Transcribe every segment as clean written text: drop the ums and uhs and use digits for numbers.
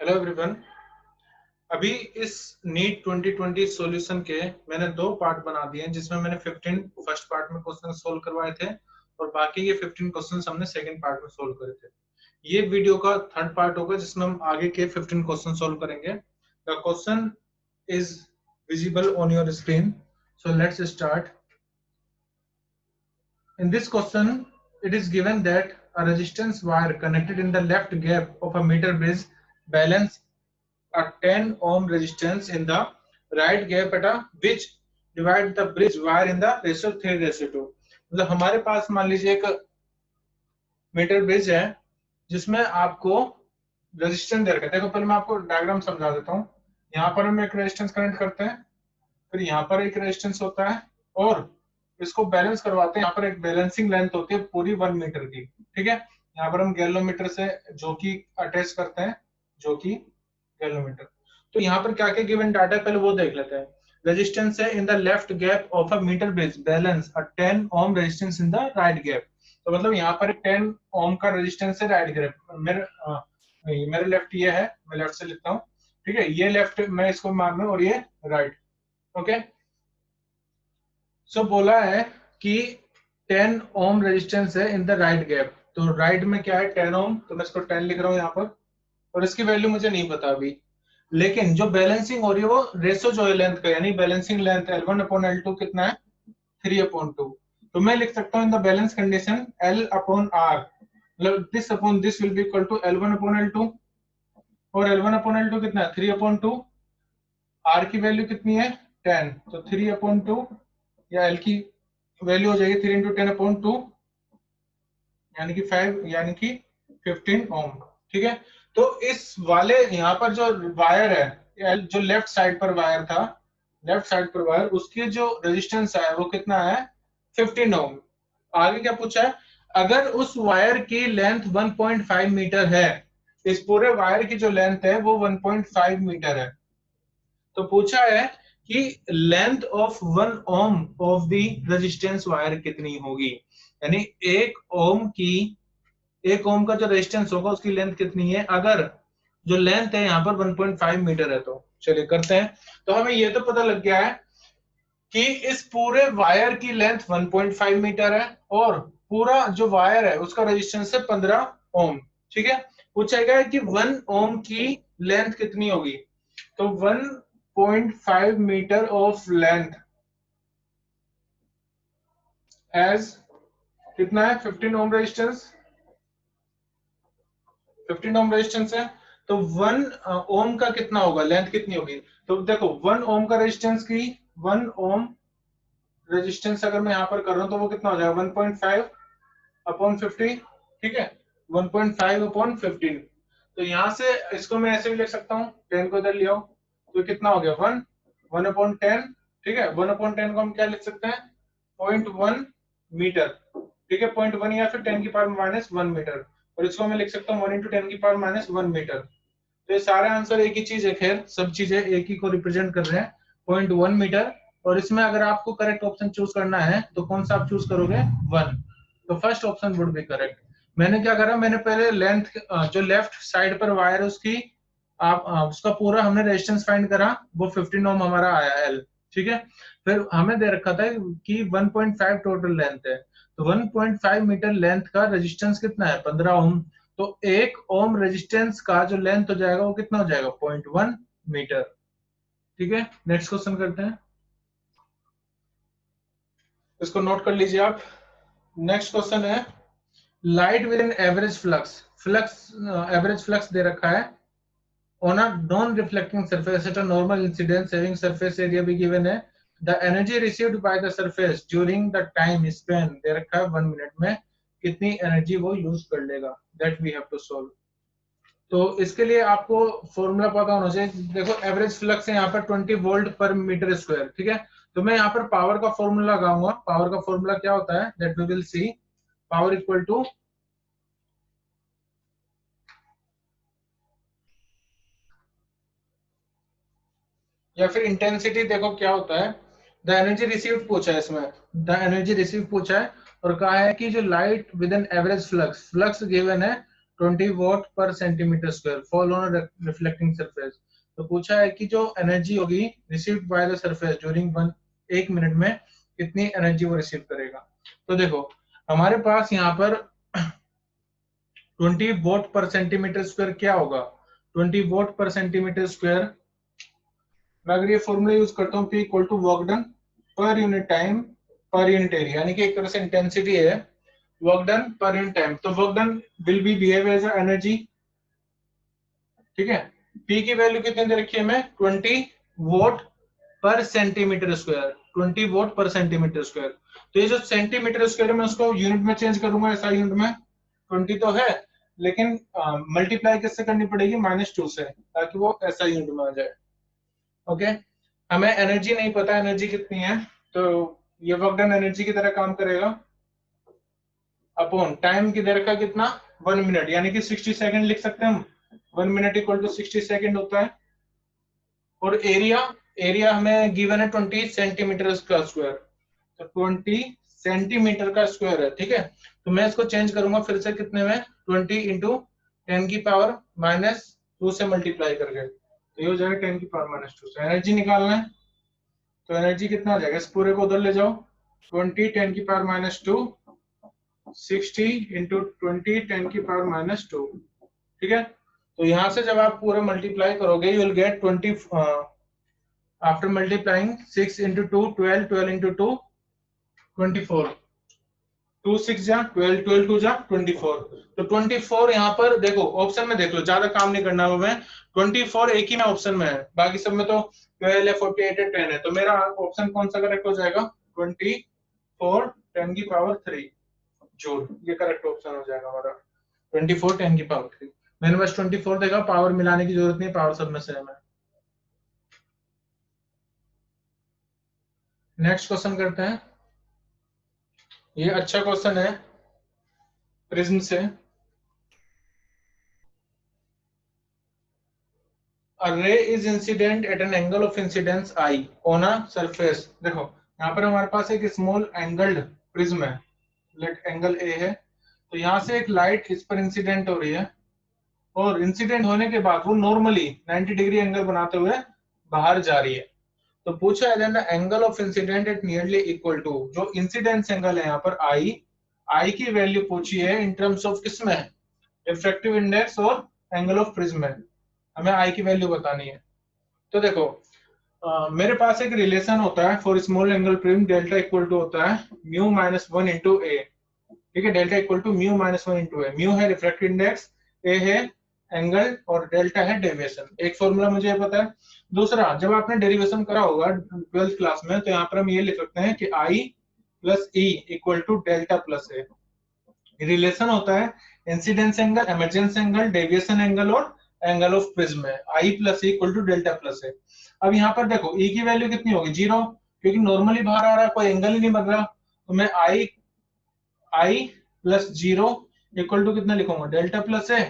Hello everyone. अभी इस NEET 2020 solution के मैंने दो पार्ट बना दिए हैं, जिसमें मैंने 15 फर्स्ट पार्ट में क्वेश्चन सोल्व करवाए थे और बाकी के 15 क्वेश्चन हमने सेकंड पार्ट में सोल्व करे थे। ये वीडियो का थर्ड पार्ट होगा, जिसमें हम आगे के 15 क्वेश्चन सोल्व करेंगे। The question is visible on your screen, so let's start. In this question, it is given that a resistance wire connected in the left gap of a meter bridge balance a 10 ohm resistance in the right gap at a which divide the bridge wire in the ratio 3:2। मतलब हमारे पास मान लीजिए एक metre bridge है जिसमें आपको resistance दे रखा है। देखो पहले मैं आपको डायग्राम समझा देता हूँ। यहाँ पर हम एक रेजिस्टेंस कनेक्ट करते हैं, फिर यहाँ पर एक रेजिस्टेंस होता है और इसको बैलेंस करवाते हैं। यहाँ पर एक बैलेंसिंग लेंथ होती है पूरी 1 मीटर की, ठीक है। यहाँ पर हम गैलोमीटर से जो कि अटैच करते हैं, जो कि गैलोमीटर। तो यहाँ पर क्या क्या गिवन डाटा है पहले वो देख लेते हैं। रेजिस्टेंस है in the left gap of a metre bridge balance a 10 ohm resistance in the right gap. तो मतलब यहाँ पर 10 ओम का रेजिस्टेंस है राइट गैप। मेरे लेफ्ट ये है, मैं लेफ्ट से लिखता हूँ, ठीक है। ये लेफ्ट मैं इसको मान रहा हूँ और ये राइट, ओके। सो बोला है कि 10 ओम रेजिस्टेंस है इन द राइट गैप। तो राइट में क्या है 10 ओम, तो मैं इसको 10 लिख रहा हूँ यहाँ पर, और इसकी वैल्यू मुझे नहीं पता अभी। लेकिन जो बैलेंसिंग हो रही है वो रेशो जो है लेंथ का, यानी बैलेंसिंग लेंथ L1/L2 कितना है 3/2। तो मैं लिख सकता हूँ in the balance condition L/R, मतलब this upon this will be equal to L1/L2, और L1/L2 कितना है 3/2। R की वैल्यू कितनी है 10, तो 3/2, या L की वैल्यू हो जाएगी 3 × 10/2, यानी कि 5, यानी कि 15 ओम, ठीक है। तो इस वाले यहाँ पर जो वायर है, जो लेफ्ट साइड पर वायर था, लेफ्ट साइड पर वायर, उसकी जो रेजिस्टेंस है वो कितना है 15 ओम। आगे क्या पूछा है, अगर उस वायर की लेंथ 1.5 मीटर है, इस पूरे वायर की जो लेंथ है वो 1.5 मीटर है, तो पूछा है कि length of 1 ohm of the resistance wire कितनी होगी। यानी 1 ओम का जो रेजिस्टेंस होगा उसकी लेंथ कितनी है, अगर जो लेंथ है यहाँ पर 1.5 मीटर है। तो चलिए करते हैं। तो हमें ये तो पता लग गया है कि इस पूरे वायर की लेंथ 1.5 मीटर है और पूरा जो वायर है उसका रेजिस्टेंस है 15 ओम, ठीक है। पूछेगा कि 1 ओम की लेंथ कितनी होगी, तो 1.5 मीटर ऑफ लेंथ हैज कितना है 15 ओम रेजिस्टेंस, 15 ओम रेजिस्टेंस है। तो 1 ओम का कितना होगा, लेंथ कितनी होगी। तो देखो 1 ओम का रेजिस्टेंस की 1 ओम रेजिस्टेंस अगर मैं यहाँ पर कर रहा हूँ तो वो कितना हो जाएगा 1.5/50, ठीक है। 1.5/15। तो यहाँ से इसको मैं ऐसे भी लिख सकता हूँ, 10 को इधर ले आओ, तो कितना हो गया 1/10, ठीक है। 1/10 को हम क्या लिख सकते हैं 0.1 मीटर, ठीक है। 0.1 या फिर 10⁻⁻1 मीटर, और इसको मैं लिख सकता हूँ 1 × 10⁻⁻1 मीटर। तो ये सारे आंसर एक ही चीज है, खैर सब चीजें एक ही को रिप्रेजेंट कर रहे हैं 0.1 मीटर। और इसमें अगर आपको करेक्ट ऑप्शन चूज करना है तो कौन सा आप चूज करोगे 1, तो first option would be correct. मैंने क्या करा, मैंने पहले लेंथ जो लेफ्ट साइड पर वायर है उसकी आप उसका पूरा हमने रेजिस्टेंस फाइंड करा, वो 15 ओम हमारा आया L, ठीक है। फिर हमें दे रखा था कि 1.5 टोटल लेंथ है, तो 1.5 मीटर लेंथ का रेजिस्टेंस कितना है 15 ओम। तो 1 ओम रेजिस्टेंस का जो लेंथ हो जाएगा वो कितना हो जाएगा 0.1 मीटर, ठीक है। नेक्स्ट क्वेश्चन करते हैं, इसको नोट कर लीजिए आप। नेक्स्ट क्वेश्चन है light with an average flux, average flux दे रखा है on a non-reflecting surface at a normal incidence having surface area भी given है। The energy received by the surface during the time span दे रखा है 1 minute में कितनी एनर्जी वो यूज कर लेगा, that we have to solve। तो इसके लिए आपको फॉर्मूला पता होना चाहिए। देखो एवरेज फ्लक्स है यहाँ पर 20 वोल्ट पर मीटर स्क्वायर, ठीक है। तो मैं यहाँ पर पावर का फॉर्मूला लगाऊंगा। पावर का फॉर्मूला क्या होता है, that we will see. Power equal to या फिर इंटेंसिटी, देखो क्या होता है, द एनर्जी रिसीव्ड पूछा है इसमें, द एनर्जी रिसीव पूछा है और कहा है कि जो light with an average flux, flux given है 20 वॉट पर centimetre square fall on reflecting surface. तो पूछा है कि जो एनर्जी होगी received by the surface during 1 minute में कितनी एनर्जी वो रिसीव करेगा। तो देखो हमारे पास यहाँ पर 20 वॉट पर सेंटीमीटर स्क्वायर क्या होगा, 20 वॉट पर सेंटीमीटर स्क्वायर मैं अगर ये फॉर्मूला यूज करता हूँ P equal to work done per unit time per unit area, यानी कि एक तरह से इंटेंसिटी है work done per unit time, तो work done will be behave as energy. ठीक है, P की वैल्यू कितनी दे रखी है हमें 20 वॉट पर सेंटीमीटर स्क्वायर, 20 वॉट पर सेंटीमीटर स्क्वायर। तो ये जो सेंटीमीटर स्क्वायर है मैं उसको यूनिट में चेंज करूंगा, ऐसा यूनिट में 20 तो है लेकिन मल्टीप्लाई किससे करनी पड़ेगी -2 से, ताकि वो ऐसा यूनिट में आ जाए। ओके, हमें एनर्जी नहीं पता एनर्जी कितनी है, तो ये वर्क डन एनर्जी की तरह काम करेगा अपॉन टाइम की दर का कितना 1 मिनट, यानी कि 60 सेकंड लिख सकते हैं हम, 1 मिनट इक्वल टू 60 सेकंड होता है। और एरिया, एरिया हमें गिवन है 20 सेंटीमीटर का स्क्वायर, तो 20 सेंटीमीटर का स्क्वायर है। ठीक है, तो मैं इसको चेंज करूंगा फिर से कितने में 20 इंटू 10 की पावर -2 से मल्टीप्लाई करके, तो ये हो जाएगा 10 की पावर -2 से। एनर्जी निकालना है तो एनर्जी कितना आ जाएगा, इस पूरे को उधर ले जाओ, 20 10 की पावर -2 60 इंटू 20 10 की पावर -2। ठीक है, तो यहां से जब आप पूरा मल्टीप्लाई करोगे you will get 20 after multiplying 6 into 2 12 12 into 2 24 2 6 जा 12 12 2 जा 24। तो 24 यहाँ पर देखो ऑप्शन में देख लो, ज्यादा काम नहीं करना है, 24 एक ही में ऑप्शन में है, बाकी सब में तो 12 है 48 है 10 है, तो मेरा ऑप्शन कौन सा करेक्ट हो जाएगा 24 10 की पावर 3 जूल, ये करेक्ट ऑप्शन हो जाएगा हमारा 24 10 की पावर 3। मैंने बस 24 देखा, पावर मिलाने की जरूरत नहीं, पावर सब में सेम है। नेक्स्ट क्वेश्चन करते हैं, ये अच्छा क्वेश्चन है प्रिज्म से। A ray is incident at an angle of incidence I on a surface। देखो यहाँ पर हमारे पास एक स्मॉल एंगल्ड प्रिज्म है, लेट एंगल ए है, तो यहाँ से एक लाइट इस पर इंसिडेंट हो रही है और इंसिडेंट होने के बाद वो नॉर्मली 90 डिग्री एंगल बनाते हुए बाहर जा रही है। तो पूछा है the angle of incident at nearly equal to, जो इंसिडेंस एंगल है यहाँ पर आई की वैल्यू पूछी है इन टर्म्स ऑफ किसमें, रिफ्रैक्टिव इंडेक्स और एंगल ऑफ प्रिज्म में, हमें आई की वैल्यू बतानी है। तो देखो मेरे पास एक रिलेशन होता है for small angle prism, delta equal to होता है म्यू -1 इंटू ए। ठीक है, delta equal to mu -1 into A, mu है रिफ्रैक्टिव इंडेक्स, ए है एंगल और डेल्टा है डेविएशन। एक फॉर्मूला मुझे ये पता है। दूसरा, जब आपने डेरिवेशन करा होगा 12th क्लास में, तो यहाँ पर हम ये लिख सकते हैं कि I plus E equal to delta plus A. Relation होता है incidence angle, emergence angle, deviation angle और एंगल ऑफ प्रिज्म है, I plus E equal to delta plus A. अब यहाँ पर देखो ई की वैल्यू कितनी होगी 0, क्योंकि नॉर्मली बाहर आ रहा है, कोई एंगल ही नहीं बन रहा, तो मैं आई प्लस 0 इक्वल टू कितना लिखूंगा डेल्टा प्लस ए,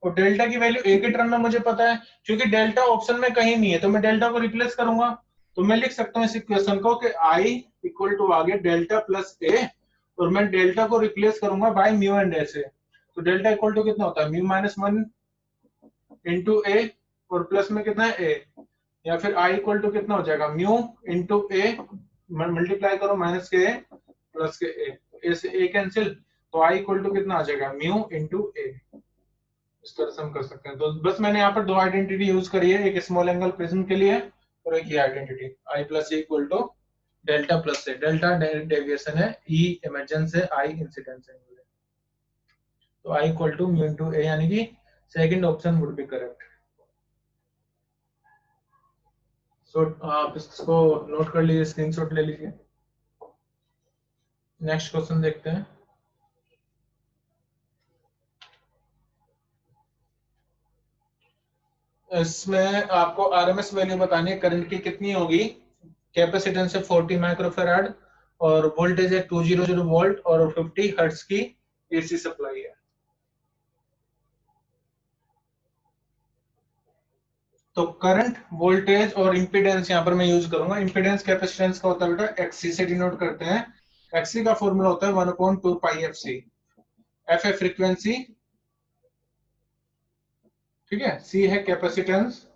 और डेल्टा की वैल्यू ए के टर्म में मुझे पता है, क्योंकि डेल्टा ऑप्शन में कहीं नहीं है, तो मैं डेल्टा को रिप्लेस करूंगा, तो मैं लिख सकता हूँ इस इक्वेशन को कि आई इक्वल टू आ गया डेल्टा प्लस ए, और मैं डेल्टा को रिप्लेस करूंगा बाय म्यू एंड ए से, तो डेल्टा इक्वल टू कितना होता है म्यू -1 इंटू ए और प्लस में कितना है ए, या फिर आई इक्वल टू कितना हो जाएगा म्यू इंटू ए, मल्टीप्लाई करो माइनस के ए प्लस के ए से ए कैंसिल, तो आई इक्वल टू कितना आ जाएगा म्यू इंटू ए। इस तरह से हम कर सकते हैं। तो बस मैंने यहाँ पर दो आइडेंटिटी यूज करी है, एक स्मॉल एंगल प्रिज्म के लिए और एक ये identity I plus equal to delta plus से, डेल्टा डेविएशन है, ई इमर्जेंस है, आई इंसिडेंस है, तो I equal to mu into A, यानी कि second option would be correct. So आप इसको नोट कर लीजिए, स्क्रीनशॉट ले लीजिए। नेक्स्ट क्वेश्चन देखते हैं। इसमें आपको आरएमएस वैल्यू बतानी है करंट की कितनी होगी, कैपेसिटेंस है 40 माइक्रोफैराड और वोल्टेज है 200 वोल्ट और 50 हर्ट्ज की एसी सप्लाई है। तो करंट, वोल्टेज और इंपीडेंस यहाँ पर मैं यूज करूंगा। इंपीडेंस कैपेसिटेंस का होता है बेटा एक्सी से डिनोट करते हैं, एक्सी का फॉर्मूला होता है 1/2 पाई एफ सी। एफ है फ्रीक्वेंसी, ठीक है, सी है कैपेसिटेंस,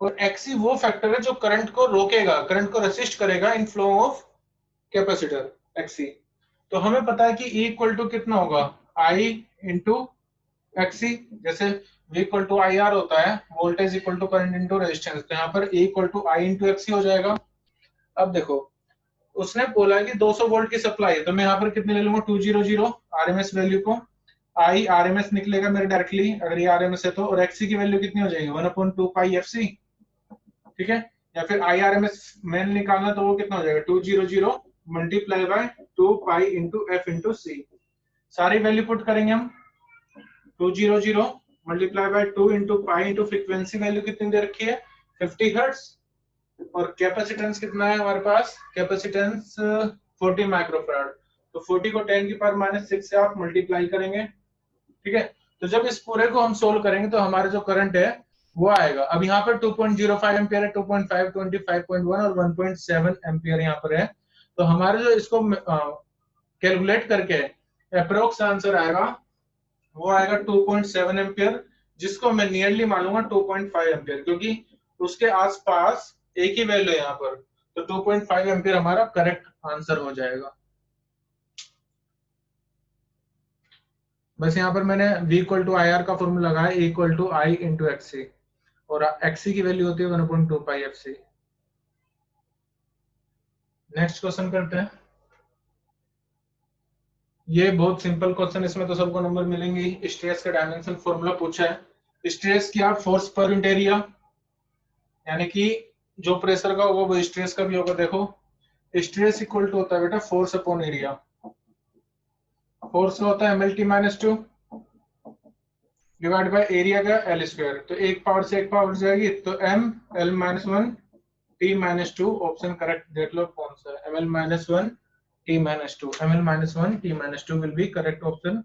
और एक्सी वो फैक्टर है जो करंट को रोकेगा, करंट को रेसिस्ट करेगा इन फ्लो ऑफ कैपेसिटर एक्सी। तो हमें पता है कि E इक्वल टू कितना होगा, I इंटू एक्सी। जैसे V equal to I R होता है, voltage equal to current into resistance, तो यहाँ पर E equal to I into X C हो जाएगा। अब देखो, उसने बोला कि 200 वोल्ट की सप्लाई है, तो मैं यहाँ पर कितने ले लूंगा, 200 आरएमएस वैल्यू को, आई आरएमएस निकलेगा मेरे डायरेक्टली अगर ये आरएमएस है तो, और एक्सी की वैल्यू कितनी हो जाएगी, 1/2 पाई एफसी। ठीक है, या फिर आई आर एम एस मैन निकालना तो वो कितना हो जाएगा, 200 multiply by 2 pi into F into C. सारी वैल्यू पुट करेंगे हम, 200 multiply by 2 into pi into frequency value कितनी दे रखी है, 50 हर्ट्ज, और कैपेसिटेंस कितना है हमारे पास, कैपेसिटेंस 40 माइक्रोफैराड। तो 40 को 10 की पावर -6 से आप मल्टीप्लाई करेंगे। ठीक है, तो जब इस पूरे को हम सोल्व करेंगे तो हमारा जो करंट है वो आएगा। अब यहाँ पर 2.05 एम्पियर है, 2.5, 25.1 और 1.7 एम्पियर यहाँ पर है। तो हमारे जो इसको कैलकुलेट करके अप्रोक्स आंसर आएगा वो आएगा 2.7 एम्पियर, जिसको मैं नियरली मानूंगा 2.5 एम्पियर, क्योंकि उसके आसपास एक ही वैल्यू है यहाँ पर। तो 2.5 एम्पियर हमारा करेक्ट आंसर हो जाएगा। बस यहाँ पर मैंने V equal to I R का फॉर्मूला लगाया, E equal to I into X C, और एक्सी की वैल्यू होती है 1/2 pi F C. Next question करते हैं। ये बहुत सिंपल क्वेश्चन, इसमें तो सबको नंबर मिलेंगे। स्ट्रेस का डायमेंशन फॉर्मूला पूछा है। स्ट्रेस क्या, फोर्स पर यूनिट एरिया, यानी कि जो प्रेशर का होगा वो स्ट्रेस का भी होगा। देखो, स्ट्रेस इक्वल टू होता है बेटा फोर्स अपॉन एरिया। फोर्स का होता है mlt-2 डिवाइड बाय एरिया का एल स्क्वायर। तो एक पावर से एक पावर जाएगी, तो m l-1 t-2। Option correct देख लो कौन सा है, ml-1 t-2, ml-1 t-2 will be correct option।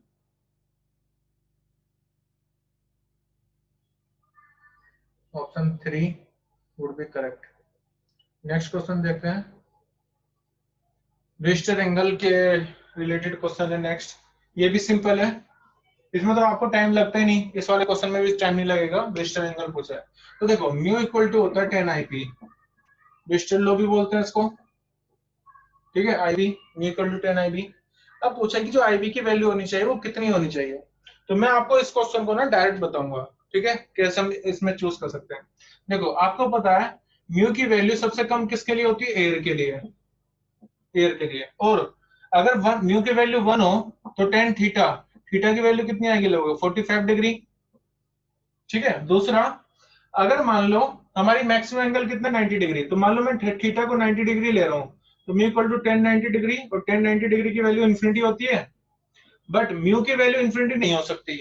Option 3 would be correct। Next question देखते हैं। ब्रिस्टर एंगल के रिलेटेड क्वेश्चन है नेक्स्ट। ये भी सिंपल है, इसमें तो आपको टाइम लगता ही नहीं, इस वाले क्वेश्चन में भी टाइम नहीं लगेगा। ब्रिस्टर एंगल पूछा है, तो देखो म्यू इक्वल टू होता है 10 आईपी, ब्रिस्टर लो भी बोलते हैं इसको। ठीक है, IB mu equal to 10 IB. अब पूछा कि जो आईबी की वैल्यू होनी चाहिए वो कितनी होनी चाहिए, तो मैं आपको इस क्वेश्चन को ना डायरेक्ट बताऊंगा। ठीक है, कैसे हम इसमें चूज कर सकते हैं। देखो, आपको पता है म्यू की वैल्यू सबसे कम किसके लिए होती है, एयर के लिए, एयर के लिए। और अगर म्यू की वैल्यू 1 हो तो टेन थीटा, थीटा की वैल्यू कितनी आएगी लोगों, 45 डिग्री। ठीक है, दूसरा, अगर मान लो हमारी मैक्सिमम एंगल कितना 90 डिग्री, तो मान लो मैं थीटा को 90 डिग्री ले रहा हूं, तो म्यू इक्वल टू 10 90 डिग्री, और 10 90 डिग्री की वैल्यू इन्फिनिटी होती है, बट म्यू की वैल्यू इन्फिनिटी नहीं हो सकती।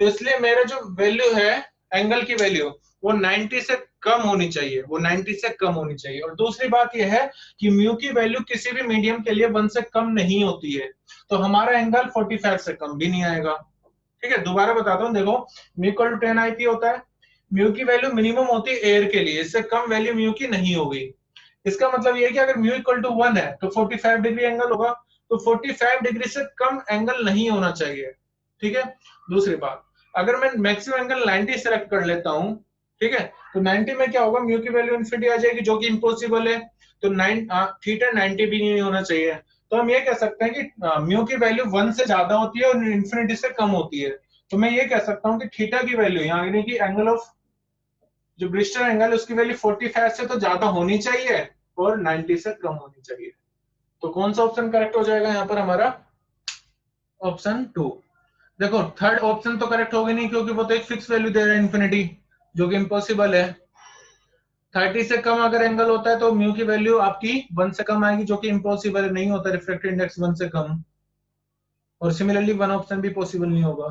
तो इसलिए मेरा जो वैल्यू है एंगल की वैल्यू, वो 90 से कम होनी चाहिए, वो 90 से कम होनी चाहिए। और दूसरी बात यह है कि म्यू की वैल्यू किसी भी मीडियम के लिए 1 से कम नहीं होती है, तो हमारा एंगल 45 से कम भी नहीं आएगा। ठीक है, दोबारा बताता हूं, देखो म्यू इक्वल टू 10 आईपी होता है, म्यू की वैल्यू मिनिमम होती है एयर के लिए, इससे कम वैल्यू म्यू की नहीं होगी। इसका मतलब ये है कि अगर म्यू इक्वल टू 1 है तो 45 डिग्री एंगल होगा, तो 45 डिग्री से कम एंगल नहीं होना चाहिए। ठीक है, दूसरी बात, अगर मैं मैक्सिमम एंगल 90 सेलेक्ट कर लेता हूं, ठीक है, तो 90 में क्या होगा, म्यू की वैल्यू इन्फिनिटी आ जाएगी, जो कि इम्पॉसिबल है। तो थीटा 90 भी नहीं होना चाहिए। तो हम ये कह सकते हैं कि म्यू की वैल्यू 1 से ज्यादा होती है और इन्फिनिटी से कम होती है। तो मैं ये कह सकता हूँ कि थीटा की वैल्यू, यानी कि एंगल ऑफ जो ब्रिस्टर एंगल है उसकी वैल्यू 45 से तो ज्यादा होनी चाहिए और 90 से कम होनी चाहिए। तो कौन सा ऑप्शन करेक्ट हो जाएगा यहाँ पर हमारा, ऑप्शन 2। देखो, थर्ड ऑप्शन तो करेक्ट होगी नहीं, क्योंकि वो तो एक फिक्स वैल्यू दे रहा है इन्फिनिटी, जो कि इम्पॉसिबल है। 30 से कम अगर एंगल होता है तो म्यू की वैल्यू आपकी 1 से कम आएगी, जो कि इम्पॉसिबल नहीं होता, रिफ्रैक्टिव इंडेक्स 1 से कम। और सिमिलरली 1 ऑप्शन भी पॉसिबल नहीं होगा।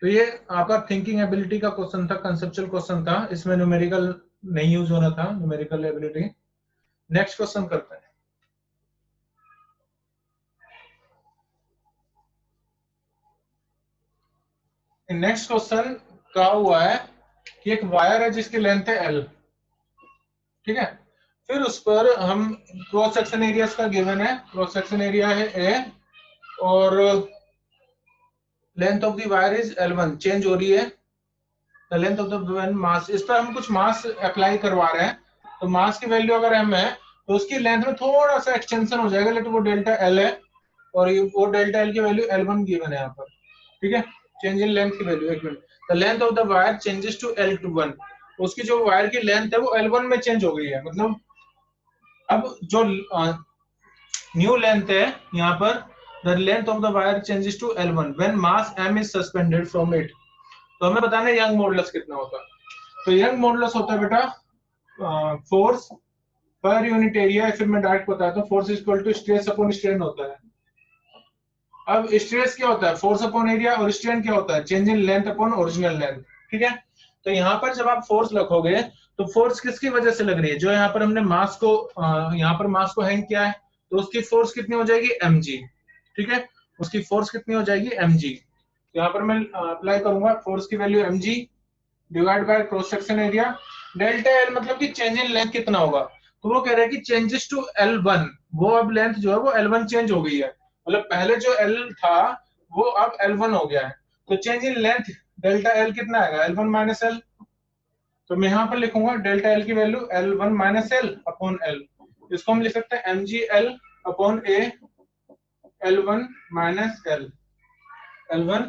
तो ये आपका थिंकिंग एबिलिटी का क्वेश्चन था, कंसेप्चुअल क्वेश्चन था, इसमें न्यूमेरिकल नहीं यूज होना था, न्यूमेरिकल एबिलिटी। नेक्स्ट क्वेश्चन करते हैं। नेक्स्ट क्वेश्चन का हुआ है कि एक वायर है जिसकी लेंथ है एल, ठीक है, फिर उस पर हम क्रॉस सेक्शन एरिया का गिवन है, क्रॉस सेक्शन एरिया है ए, और length of the wire is L1, change हो रही है the length of the mass. इस पर हम कुछ मास अप्लाई करवा रहे हैं, तो मास की वैल्यू अगर m है तो उसकी लेंथ में थोड़ा सा एक्सटेंशन हो जाएगा, लेकिन वो डेल्टा L है और ये वो डेल्टा L की वैल्यू L1 गिवन है यहाँ पर, ठीक है। चेंज इन लेंथ की वैल्यू, एक minute, the length of the wire changes to L1, उसकी जो वायर की लेंथ है वो L1 में चेंज हो गई है, मतलब अब जो न्यू लेंथ है यहाँ पर, the length of the wire changes to L1 when mass m is suspended from it. तो हमें बताना है यंग मॉडुलस कितना होता है। तो यंग मॉडुलस होता है बेटा फोर्स पर यूनिट एरिया, फिर मैं डायरेक्ट बताता हूँ, force equal to stress upon strain होता है। अब स्ट्रेस क्या होता है, फोर्स अपॉन एरिया, और स्ट्रेन क्या होता है, change in length upon original length, ठीक है। तो यहाँ पर जब आप फोर्स लिखोगे तो फोर्स किसकी वजह से लग रही है, जो यहाँ पर हमने मास को यहाँ पर मास को हैंग किया है, तो उसकी फोर्स कितनी हो जाएगी mg, ठीक है, उसकी फोर्स कितनी हो जाएगी mg। तो यहाँ पर मैं अप्लाई करूंगा फोर्स की value mg divide by cross section area, delta L मतलब कि चेंज इन लेंथ कितना होगा, तो वो कह रहा है कि चेंजेस टू L1, वो अब लेंथ जो है वो L1 चेंज हो गई है, मतलब पहले जो L था वो अब L1 हो गया है, तो change in length delta L कितना आएगा, L1 माइनस L। तो मैं यहाँ पर लिखूंगा डेल्टा L की value L1 minus L upon L, इसको हम लिख सकते हैं mgL upon A L1 minus L, L1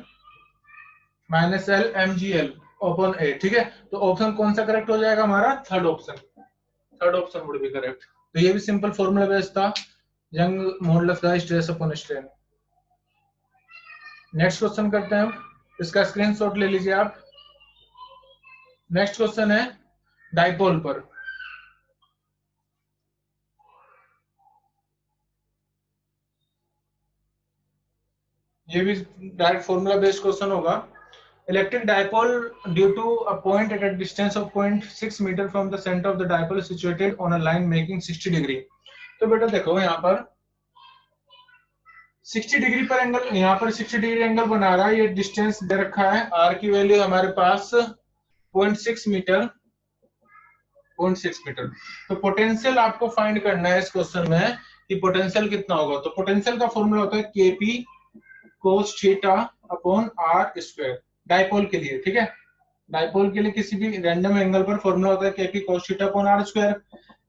minus L mgL upon A, ठीक है। तो ऑप्शन कौन सा करेक्ट हो जाएगा हमारा, third option, third option would be correct. तो ये भी सिंपल फॉर्मूला बेस्ड था, यंग मॉडुलस का stress upon strain. Next question करते हैं हम, इसका स्क्रीनशॉट ले लीजिए आप। नेक्स्ट क्वेश्चन है डाइपोल पर। ये भी डायरेक्ट फॉर्मूला बेस्ड क्वेश्चन होगा। Electric dipole due to a point at a distance of 0.6 metre from the centre of the dipole situated on a line making 60 degree. तो बेटा देखो यहाँ पर 60 डिग्री पर एंगल, यहाँ पर 60 डिग्री एंगल बना रहा है, ये डिस्टेंस दे रखा है, आर की वैल्यू हमारे पास 0.6 मीटर, 0.6 मीटर। तो पोटेंशियल आपको फाइंड करना है इस क्वेश्चन में कि पोटेंशियल कितना होगा। तो पोटेंशियल का फॉर्मूला होता है KP cos theta upon R square, dipole के लिए, ठीक है। डाइपोल के लिए किसी भी रैंडम एंगल पर फॉर्मूला होता है KP cos theta upon R square.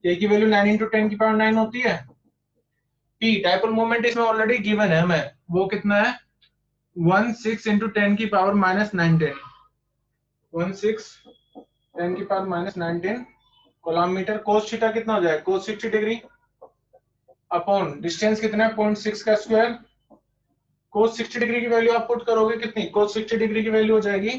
K की वैल्यू 9 × 10⁹ होती है। पी डाइपोल मोमेंट इसमें ऑलरेडी गिवन है हमें, वो कितना है 16 × 10⁻⁹ 16 × 10⁻⁹ कोलॉम मीटर। कोस थीटा कितना हो जाएगा, कोस 60 डिग्री अपॉन डिस्टेंस कितना है 0.6 का स्क्वायर। कोस 60 डिग्री की वैल्यू आप पुट करोगे कितनी, कोस 60 डिग्री की वैल्यू हो जाएगी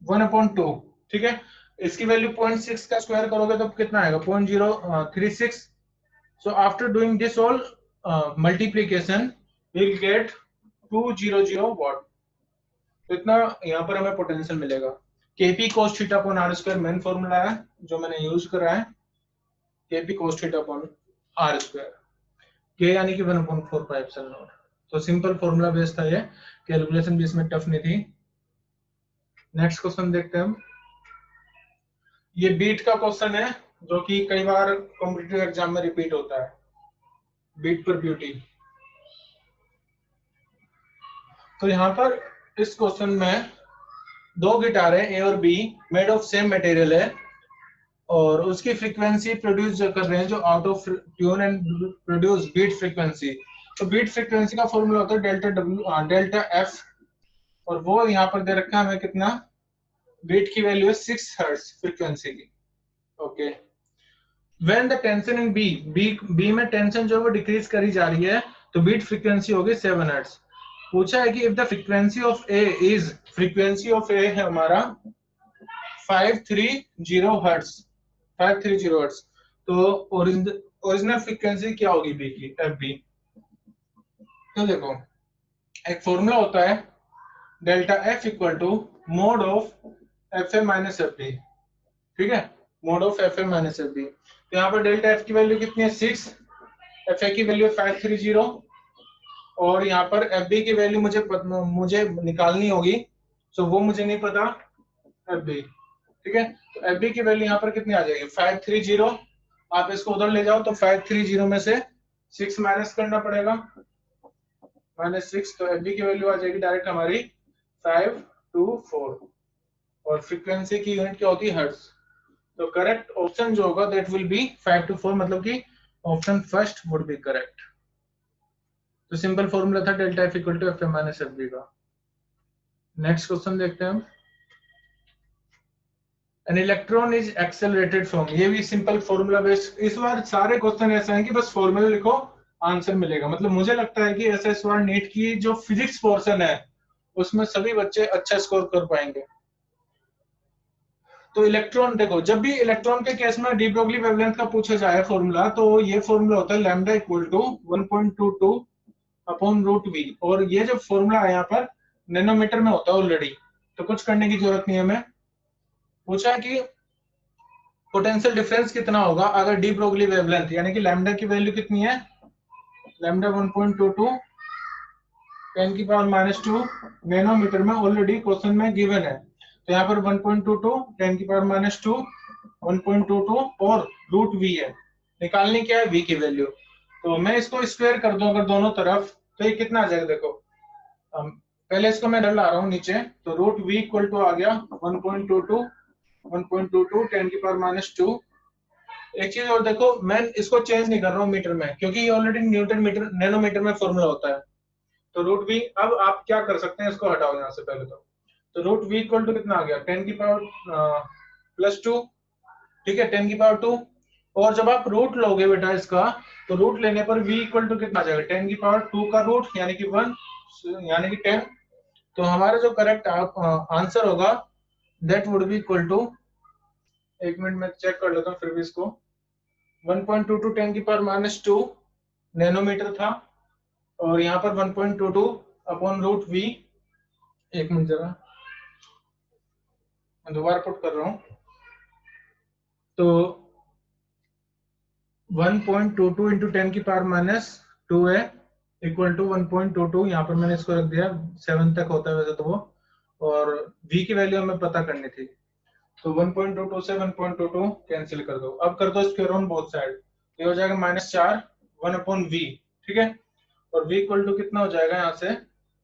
1/2, ठीक है। इसकी वैल्यू 0.6 का स्क्वायर करोगे तो कितना आएगा 0.036। So after doing this all multiplication will get 200 watt. तो इतना यहाँ पर हमें पोटेंशियल मिलेगा। KP cos theta upon R square main formula है जो मैंने यूज करा है, KP cos theta upon R square, K यानी कि 1/4πε0। तो सिंपल फॉर्मूला बेस्ड था ये, कैलकुलेशन भी इसमें टफ नहीं थी। नेक्स्ट क्वेश्चन देखते हैं हम। ये बीट का क्वेश्चन है जो कि कई बार कॉम्पिटिटिव एग्जाम में रिपीट होता है, बीट पर ब्यूटी। तो यहाँ पर इस क्वेश्चन में दो गिटार है ए और B, made of same material है, और उसकी फ्रीक्वेंसी प्रोड्यूस कर रहे हैं जो out of tune and produce beat frequency. तो बीट फ्रीक्वेंसी का फॉर्मूला होता है डेल्टा डब्ल्यू डेल्टा एफ, और वो यहाँ पर दे रखा है हमें कितना, बीट की वैल्यू है 6 हर्ट्ज फ्रीक्वेंसी की, okay. When the tension in B में टेंशन जो है वो डिक्रीज करी जा रही है, तो बीट फ्रीक्वेंसी होगी 7 हर्ट्ज। पूछा है कि if the frequency of A is, frequency of A है हमारा 530 हर्ट्ज, 530 हर्ट्ज, तो ओरिजिनल फ्रीक्वेंसी क्या होगी बी की, एफ बी। तो देखो एक फॉर्मूला होता है delta F equal to mod of F A minus F B, ठीक है, mod of F A minus F B. तो यहाँ पर डेल्टा एफ की वैल्यू कितनी है 6, एफ ए की वैल्यू 530, और यहाँ पर एफ बी की वैल्यू मुझे निकालनी होगी, सो वो मुझे नहीं पता, एफ बी, ठीक है। तो एफ बी की वैल्यू यहाँ पर कितनी आ जाएगी 530, आप इसको उधर ले जाओ तो 530 में से 6 माइनस करना पड़ेगा, -6, तो एफ बी की वैल्यू आ जाएगी डायरेक्ट हमारी 5 to 4 और फ्रीक्वेंसी की यूनिट क्या होती है हर्ट्ज। तो करेक्ट ऑप्शन जो होगा दैट विल बी 5 to 4, मतलब कि option first would be correct. तो सिंपल फॉर्मूला था delta F equal to F A minus F B का। नेक्स्ट क्वेश्चन देखते हैं हम। An electron is accelerated from, ये भी सिंपल फॉर्मूला बेस्ड। इस बार सारे क्वेश्चन ऐसे हैं कि बस फॉर्मूला लिखो आंसर मिलेगा। मतलब मुझे लगता है कि ऐसा इस बार नीट की जो फिजिक्स पोर्शन है उसमें सभी बच्चे अच्छा स्कोर कर पाएंगे। तो इलेक्ट्रॉन देखो, जब भी इलेक्ट्रॉन के केस में डी ब्रोगली वेवलेंथ का पूछा जाए फॉर्मूला, तो ये फॉर्मूला होता है lambda equal to 1.22 upon root V, और ये जो फॉर्मूला है यहाँ पर नैनोमीटर में होता है ऑलरेडी, तो कुछ करने की जरूरत नहीं है हमें। पूछा है कि पोटेंशियल डिफरेंस कितना होगा अगर डी ब्रोगली वेवलेंथ यानी कि लैम्डा की वैल्यू कितनी है, लैम्डा 1.22 10 की पावर -2 नैनोमीटर में ऑलरेडी क्वेश्चन में गिवन है। तो यहाँ पर 1.22 10 की पावर -2 1.22 और रूट वी है। निकालनी क्या है, वी की वैल्यू। तो मैं इसको स्क्वायर कर दूं अगर दोनों तरफ, तो ये कितना आ जाएगा देखो। पहले इसको मैं ला रहा हूँ नीचे, तो रूट वी इक्वल टू आ गया 1.22 10 की पावर -2। एक चीज और देखो, मैं इसको चेंज नहीं कर रहा हूँ मीटर में, क्योंकि ये ऑलरेडी न्यूटन मीटर नैनोमीटर में फॉर्मूला होता है। तो रूट वी, अब आप क्या कर सकते हैं, इसको हटाओ यहाँ से पहले तो रूट वी इक्वल टू कितना आ गया 10 की पावर +2, ठीक है 10 की पावर 2। और जब आप रूट लोगे बेटा इसका, तो रूट लेने पर v इक्वल टू कितना आ जाएगा 10 की पावर 2 का रूट यानी कि 1 यानी कि 10। तो हमारा जो करेक्ट आंसर होगा that would be equal to, एक मिनट में चेक कर लेता हूँ फिर भी इसको, 1.22 10 की पावर -2 नैनोमीटर था, और यहाँ पर 1.22 अपॉन रूट वी। एक मिनट जरा मैं दोबारा पुट कर रहा हूँ। तो 1.22 इंटू 10 की पावर -2 है इक्वल टू 1.22, यहाँ पर मैंने इसको रख दिया 7 तक होता है वैसे तो वो, और v की वैल्यू हमें पता करनी थी। तो 1.22 से 1.22 कैंसिल कर दो, अब कर दो स्क्वायर ऑन बोथ साइड, ये हो जाएगा -4 1 अपॉन v, ठीक है। और v इक्वल टू कितना हो जाएगा, यहाँ से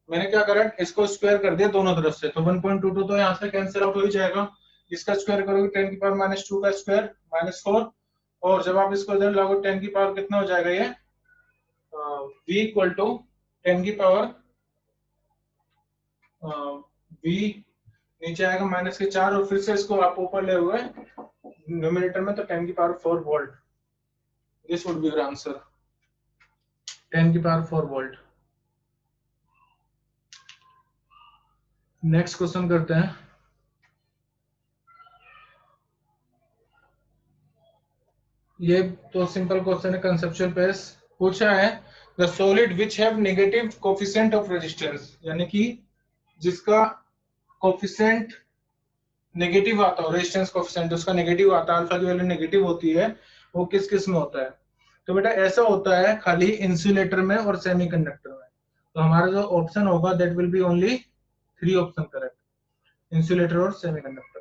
मैंने क्या करा, इसको स्क्वायर कर दिया दोनों तरफ से, तो 1.22 तो यहाँ से कैंसिल आउट हो ही जाएगा। इसका स्क्वायर करोगे 10 की पावर -2 का स्क्वायर -4, और जब आप इसको इधर लागो 10 की पावर कितना हो जाएगा ये, v इक्वल टू 10 की पावर v नीचे आएगा -4, और फिर से इसको आप ऊपर ले हुए न्यूमरेटर में, तो 10 की power 4 volt. This would be your answer, 10 की पावर 4 वोल्ट। नेक्स्ट क्वेश्चन करते हैं। ये तो सिंपल क्वेश्चन है, कंसेप्चुअल बेस। पूछा है the solid which have negative coefficient of resistance, यानी कि जिसका कोफिशिएंट नेगेटिव आता है, रेजिस्टेंस कोफिशिएंट उसका नेगेटिव आता है, अल्फा की वैल्यू नेगेटिव होती है, वो किस किस में होता है। तो बेटा ऐसा होता है खाली इंसुलेटर में और सेमीकंडक्टर में। तो हमारा जो ऑप्शन होगा that will be only 3 option correct, insulator और सेमीकंडक्टर।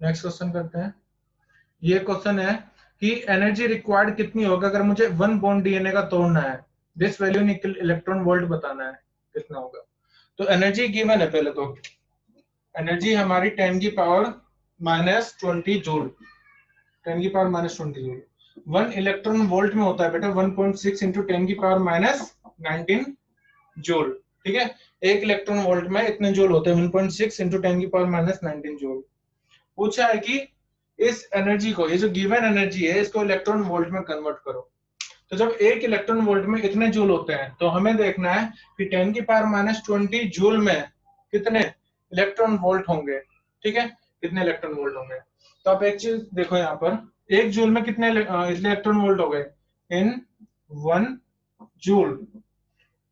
नेक्स्ट क्वेश्चन करते हैं। ये क्वेश्चन है कि एनर्जी रिक्वायर्ड कितनी होगी अगर मुझे 1 बॉन्ड डीएनए का तोड़ना है, this value in electron volt बताना है कितना होगा। तो एनर्जी गिवन है, पहले तो एनर्जी हमारी 10 की पावर -20 जूल, 10 की पावर -20 जूल। 1 इलेक्ट्रॉन वोल्ट में होता है बेटा 1.6 इंटू 10 की पावर -19 जूल, ठीक है। एक इलेक्ट्रॉन वोल्ट में इतने जूल होते हैं, 1.6 इंटू 10 की पावर -19 जूल। पूछा है कि इस एनर्जी को, ये जो गिवन एनर्जी है, इसको इलेक्ट्रॉन वोल्ट में कन्वर्ट करो। तो जब एक इलेक्ट्रॉन वोल्ट में इतने जूल होते हैं, तो हमें देखना है कि 10 की पावर -20 जूल में कितने इलेक्ट्रॉन वोल्ट होंगे, ठीक है, कितने इलेक्ट्रॉन वोल्ट होंगे। तो आप एक चीज देखो, यहाँ पर एक जूल में कितने इलेक्ट्रॉन वोल्ट हो गए, इन 1 जूल,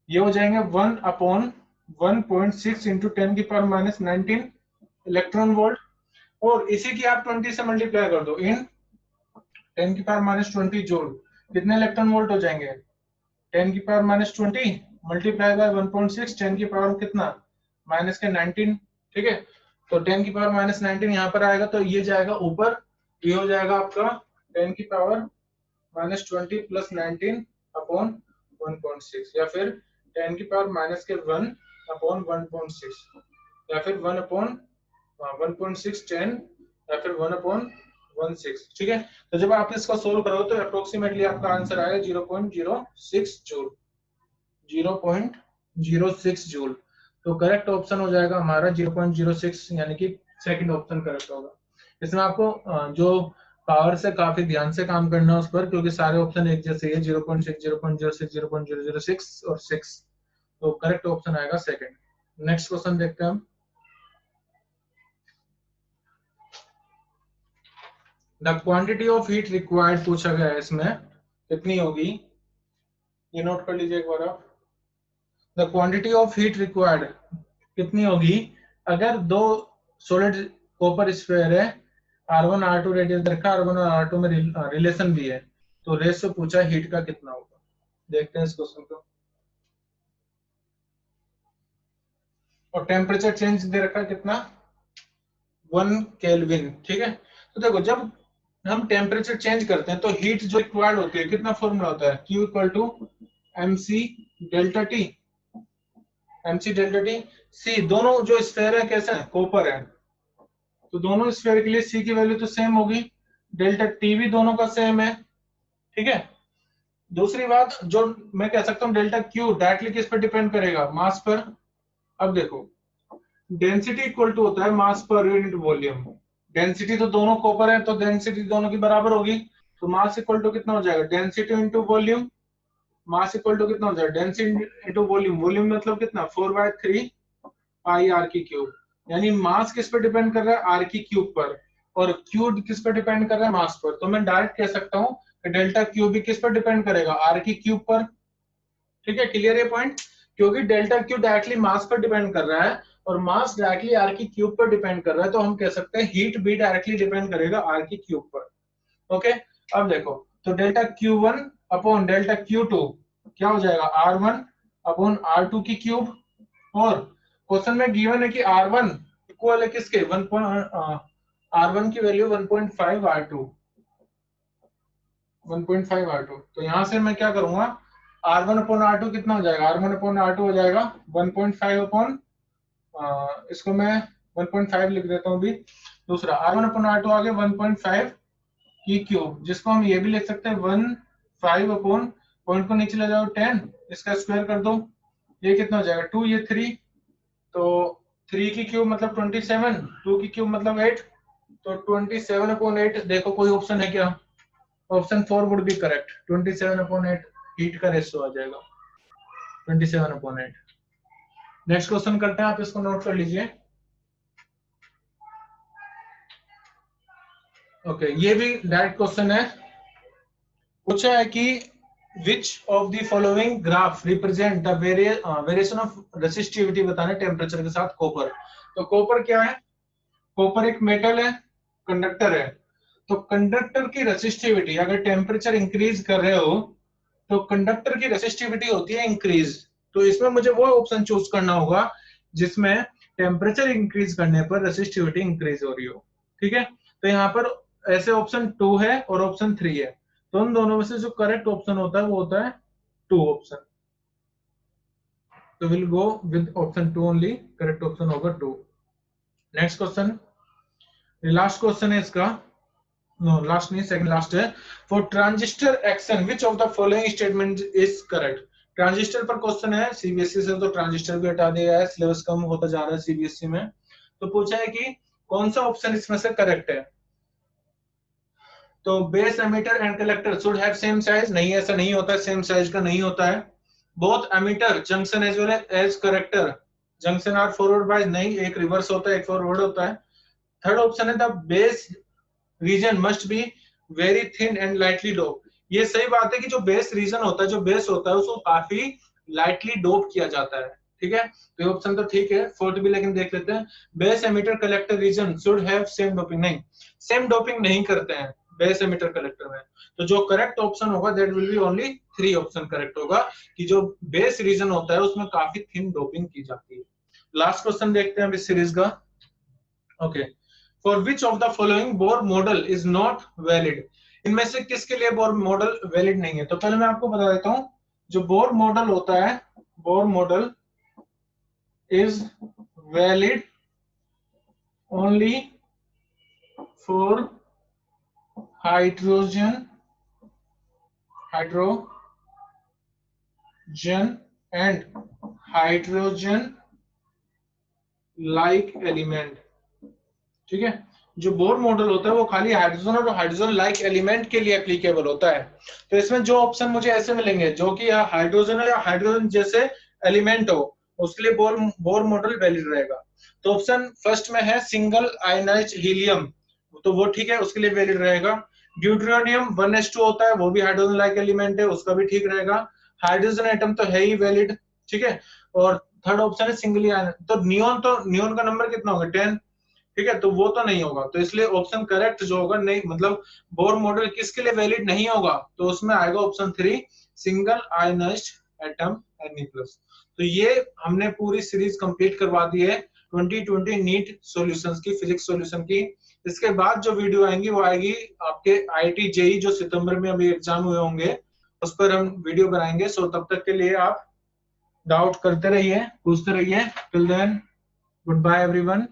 ये हो जाएंगे 1 अपॉन 1.6 इंटू 10 की पावर -19 इलेक्ट्रॉन वोल्ट, और इसी की आप 20 से मल्टीप्लाई कर दो, इन 10 की पावर -20 जूल, कितने इलेक्ट्रॉन वोल्ट हो जाएंगे, 10 की पावर -20 मल्टीप्लाई बाय 1.6, 10 की पावर कितना -19, ठीक है। तो 10 की पावर -19 यहाँ पर आएगा, तो ये जाएगा ऊपर, ये हो जाएगा आपका 10 की पावर -20 + 19 अपॉन 1.6, या फिर 10 की पावर माइनस के 1 अपॉन 1.6 या फिर 1 अपॉन 1.6 10 या फिर 1 अपॉन 1.6। ठीक है, तो जब आप इसको सोल्व करोगे तो अप्रोक्सीमेटली आपका आंसर आएगा 0.06 जूल, 0.06 जूल। तो करेक्ट ऑप्शन हो जाएगा हमारा 0.06, यानी कि सेकंड ऑप्शन करेक्ट होगा। इसमें आपको जो पावर से काफी ध्यान से काम करना है उस पर, क्योंकि सारे ऑप्शन एक जैसे है, 0.6 0.06 0.006 और 6, तो करेक्ट ऑप्शन आएगा सेकंड। नेक्स्ट क्वेश्चन देखते हैं हम। The quantity of heat required पूछा गया है, इसमें कितनी होगी, ये नोट कर लीजिए एक बार आप। The quantity of heat required कितनी होगी अगर दो सॉलिड कॉपर स्फीयर है, R1 R2 रेडियस रखा, R1 और R2 में रिलेशन भी है, तो रेशियो पूछा हीट का कितना होगा। देखते हैं इस क्वेश्चन को। और टेम्परेचर चेंज दे रखा कितना, 1 केल्विन। ठीक है, तो देखो जब हम टेम्परेचर चेंज करते हैं तो हीट जो रिक्वायर्ड होती है, कितना फॉर्मूला होता है, Q equal to mc delta T, mc delta T. सी, दोनों जो स्फीयर है कैसे है, कॉपर है, तो दोनों स्फीयर के लिए सी की वैल्यू तो सेम होगी, डेल्टा टी भी दोनों का सेम है। ठीक है, दूसरी बात जो मैं कह सकता हूँ, डेल्टा क्यू डायरेक्टली किस पर डिपेंड करेगा, मास पर। अब देखो डेंसिटी इक्वल टू होता है मास पर यूनिट वॉल्यूम, डेंसिटी तो दोनों कॉपर है तो डेंसिटी दोनों की बराबर होगी, तो मास इक्वल टू कितना हो जाएगा, density into volume, mass equal to कितना हो जाएगा, डेंसिटी इंटू वॉल्यूम, वॉल्यूम मतलब कितना 4/3 पाई आर की क्यूब, यानी मास किस पर डिपेंड कर रहा है, आर की क्यूब पर, और क्यूब किस पर डिपेंड कर रहा है, मास पर। तो मैं डायरेक्ट कह सकता हूँ कि डेल्टा क्यू भी किस पर डिपेंड करेगा, आर की क्यूब पर। ठीक है, क्लियर है पॉइंट, क्योंकि डेल्टा क्यू डायरेक्टली मास पर डिपेंड कर रहा है और मास डायरेक्टली आर की क्यूब पर डिपेंड कर रहा है, तो हम कह सकते हैं हीट भी डायरेक्टली डिपेंड करेगा आर की क्यूब पर। ओके, अब देखो तो delta Q1 upon delta Q2 क्या हो जाएगा, R1 अपॉन R2 की क्यूब, और क्वेश्चन में गिवन है कि R1 इक्वल है किसके, R1 की वैल्यू 1.5 R2, 1.5 R2, तो यहां से मैं क्या करूंगा, R1 अपॉन R2 कितना हो जाएगा, R1 अपॉन R2 हो जाएगा 1.5 अपॉन, इसको मैं 1.5 लिख देता हूँ अभी। दूसरा R1 अपॉन R2 आगे 1.5 की क्यूब, जिसको हम ये भी लिख सकते हैं 1.5 अपॉन, पॉइंट को नीचे ले जाओ 10, इसका स्क्वायर कर दो, ये कितना हो जाएगा 2, ये 3, तो 3 की क्यूब मतलब 27, 2 की क्यूब मतलब 8, तो 27 अपॉन 8। देखो कोई ऑप्शन है क्या, option 4 would be correct, 27 upon 8 heat का रेशियो आ जाएगा, 27 अपॉन 8। नेक्स्ट क्वेश्चन करते हैं, आप इसको नोट कर लीजिए। ओके, ये भी डायरेक्ट क्वेश्चन है, पूछा है कि which of the following graph represent the variation of resistivity बताने टेम्परेचर के साथ कॉपर। तो कॉपर क्या है, कॉपर एक मेटल है, कंडक्टर है, तो कंडक्टर की रेसिस्टिविटी अगर टेम्परेचर इंक्रीज कर रहे हो तो कंडक्टर की रेसिस्टिविटी होती है इंक्रीज, तो इसमें मुझे वो ऑप्शन चूज करना होगा जिसमें टेम्परेचर इंक्रीज करने पर रेसिस्टिविटी इंक्रीज हो रही हो। ठीक है, तो यहाँ पर ऐसे ऑप्शन 2 है और ऑप्शन 3 है, तो उन दोनों में से जो करेक्ट ऑप्शन होता है वो होता है 2 ऑप्शन, तो will go with option 2 only, correct option होगा 2। नेक्स्ट क्वेश्चन, लास्ट क्वेश्चन है इसका, नो लास्ट नहीं, सेकंड लास्ट है। For transistor action which of the following statement is correct. Transistor पर क्वेश्चन है, सीबीएसई से तो ट्रांजिस्टर भी हटा दिया है, सिलेबस कम होता जा रहा है सीबीएसई में, तो पूछा है कि कौन सा ऑप्शन इसमें से करेक्ट है। तो base emitter and collector should have same size, नहीं ऐसा नहीं होता है, सेम साइज का नहीं होता है। Both emitter junction as well as collector junction are forward bias, नहीं, एक रिवर्स होता है एक फॉरवर्ड होता है। थर्ड ऑप्शन है the base region must be very thin and lightly dope, ये सही बात है कि जो बेस रीजन होता है, जो बेस होता है उसको काफी लाइटली डोप किया जाता है। ठीक है, तो ये ऑप्शन तो ठीक है, फोर्थ भी लेकिन देख लेते हैं। Base emitter collector region should have same doping, नहीं, सेम डोपिंग नहीं करते हैं बेस एमीटर कलेक्टर में, तो जो करेक्ट ऑप्शन होगा that will be only 3 option correct होगा, कि जो बेस रीजन होता है उसमें काफी थिन डोपिंग की जाती है। लास्ट क्वेश्चन देखते हैं इस सीरीज का। Okay, for which of the following Bohr model is not valid, इनमें से किसके लिए बोर मॉडल वैलिड नहीं है। तो पहले मैं आपको बता देता हूं, जो बोर मॉडल होता है Bohr model is valid only for hydrogen and hydrogen like element. ठीक है, जो बोर मॉडल होता है वो खाली हाइड्रोजन और हाइड्रोजन लाइक एलिमेंट के लिए एप्लीकेबल होता है। तो इसमें जो ऑप्शन मुझे ऐसे मिलेंगे जो कि हाइड्रोजन या हाइड्रोजन जैसे एलिमेंट हो, उसके लिए बोर मॉडल वैलिड रहेगा। तो ऑप्शन फर्स्ट में है सिंगल आयनाइज्ड हीलियम, तो वो ठीक है, उसके लिए वैलिड रहेगा। ड्यूटेरियम 1s2 होता है, वो भी हाइड्रोजन लाइक एलिमेंट है, उसका भी ठीक रहेगा। हाइड्रोजन एटम तो है ही वैलिड। ठीक है, और थर्ड ऑप्शन है सिंगली आयन, तो नियोन का नंबर कितना होगा 10। ठीक है, तो वो तो नहीं होगा, तो इसलिए ऑप्शन करेक्ट जो होगा, नहीं मतलब बोर मॉडल किसके लिए वैलिड नहीं होगा, तो उसमें आएगा option 3 single ionised atom Na+। तो ये हमने पूरी सीरीज कंप्लीट करवा दी है 2020 नीट सॉल्यूशंस की, फिजिक्स सॉल्यूशन की। इसके बाद जो वीडियो आएंगी वो आएगी आपके IIT JEE जो सितंबर में अभी एग्जाम हुए होंगे, उस पर हम वीडियो बनाएंगे। सो तब तक के लिए आप डाउट करते रहिए, पूछते रहिए। Till then good bye everyone.